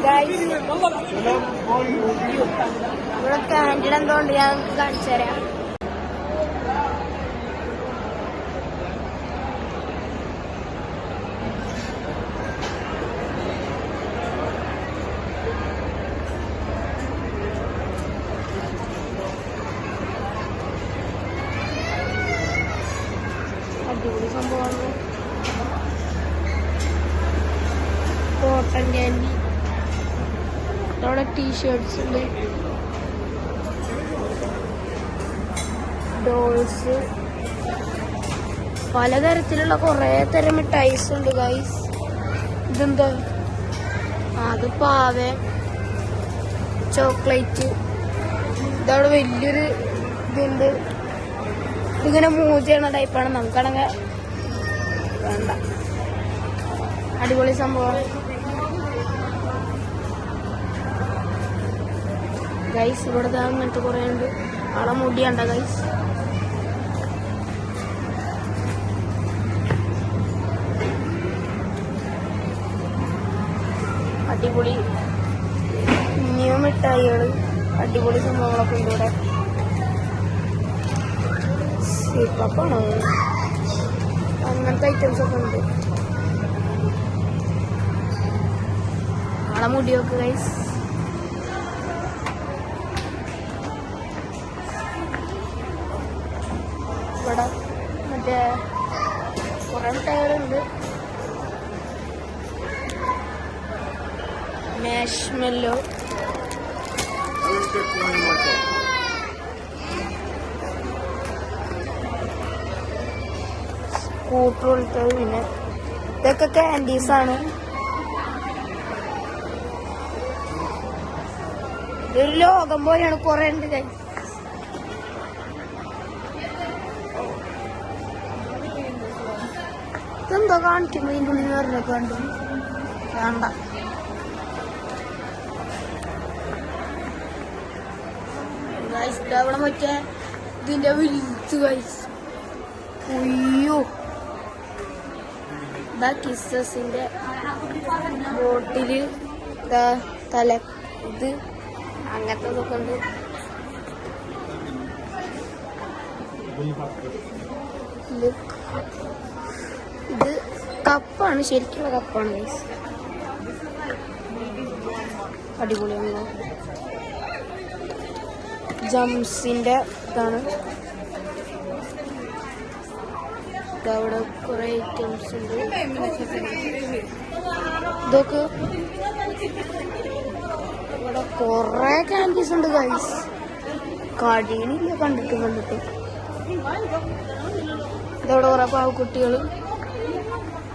ഇവിടെ ക്യാൻറ്റീൻ എന്തുകൊണ്ട് ഞാൻ കാണിച്ചു തരാം. അടിപൊളി സംഭവമാണ്. കോട്ടൺ ക്യാൻഡി, അവിടെ ടീഷർട്സ് ഉണ്ട്, ഡോൾസ്, പലതരത്തിലുള്ള കുറെ തരം മിഠായിസ് ഉണ്ട് ഗൈസ്. ഇതെന്താ? അത് പാവ, ചോക്ലേറ്റ്. ഇതവിടെ വലിയൊരു ഇതുണ്ട്. ഇതിങ്ങനെ മൂവ് ചെയ്യണ ടൈപ്പാണ്. നമുക്കാണെങ്കിൽ വേണ്ട. അടിപൊളി സംഭവം ഗൈസ്. ഇവിടെ അങ്ങനത്തെ കുറെ ഉണ്ട്. ആളെ മുടിയണ്ട ഗൈസ്. അടിപൊളി ന്യൂ മിഠായികള്, അടിപൊളി സംഭവങ്ങളൊക്കെ ഉണ്ട് ഇവിടെ. സീപ്പാണോ അങ്ങനത്തെ ഐറ്റംസ് ഒക്കെ ഉണ്ട്. ആളെ മുടി നോക്ക് ഗൈസ്. ഇവിടെ മറ്റേ കുറെ മിഠായികളുണ്ട്. മാഷ്മെല്ലോ, സ്കൂട്ടർ പോലത്തെ. പിന്നെ ഇതൊക്കെ ക്യാൻഡീസ് ആണ്. ഇതൊരു ലോകം പോലെയാണ്. കുറെ ഉണ്ട് കൈ. ഇതെന്തോ കാണിക്കുമ്പോ ഇതിൻ്റെ ഉള്ളിൽ വേറെ കണ്ടു വേണ്ട. അവിടെ മറ്റേ ഇതിന്റെ വലുത് ഗൈസ്. അയ്യോ, ഇതാ കിസ്സസിന്റെ ബോട്ടില്, തല ഇത് അങ്ങനത്തെ ഇതൊക്കെ ഉണ്ട്. ഇത് കപ്പാണ്, ശരിക്കുള്ള കപ്പാണ് ഗൈസ്. അടിപൊളിയാണ്. ജംസിന്റെ ഇതാണ്. അവിടെ കുറെ ഐറ്റംസ് ഉണ്ട്. ഇതൊക്കെ ഇവിടെ കുറെ ക്യാൻഡീസ് ഉണ്ട് ഗൈസ്. കടയിലില്ല. കണ്ടിട്ട് ഇതവിടെ കുറെ പാവക്കുട്ടികള്.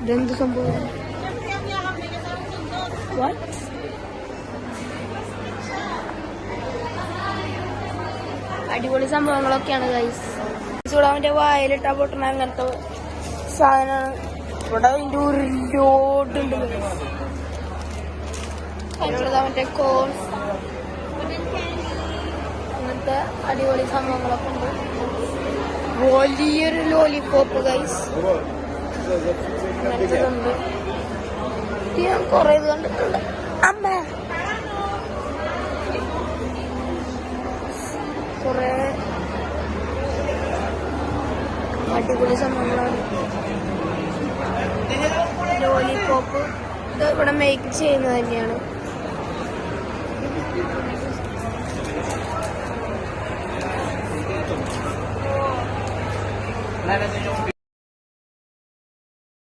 ഇതെന്ത് സംഭവം? അടിപൊളി സംഭവങ്ങളൊക്കെയാണ് ഗൈസ്. ഇവിടെ അവന്റെ വായിലിട്ടാ പൊട്ടണ അങ്ങനത്തെ സാധനമാണ്. ഇവിടെ അതിന്റെ ഒരു ലോഡുണ്ട്. അതിനുള്ള മറ്റേ കോൺസ്, അങ്ങനത്തെ അടിപൊളി സംഭവങ്ങളൊക്കെ ഉണ്ട്. വലിയൊരു ലോലിപോപ്പ് ഗൈസ്. അങ്ങനത്തതുണ്ട്. ഞാൻ കുറെ ഇത് കണ്ടിട്ടുണ്ട്. അമ്മ കുറെ അടിപൊളി സംഭവങ്ങളാണ്. ലോലിപോപ്പ് ഇത് ഇവിടെ മേക്ക് ചെയ്യുന്നത് തന്നെയാണ്.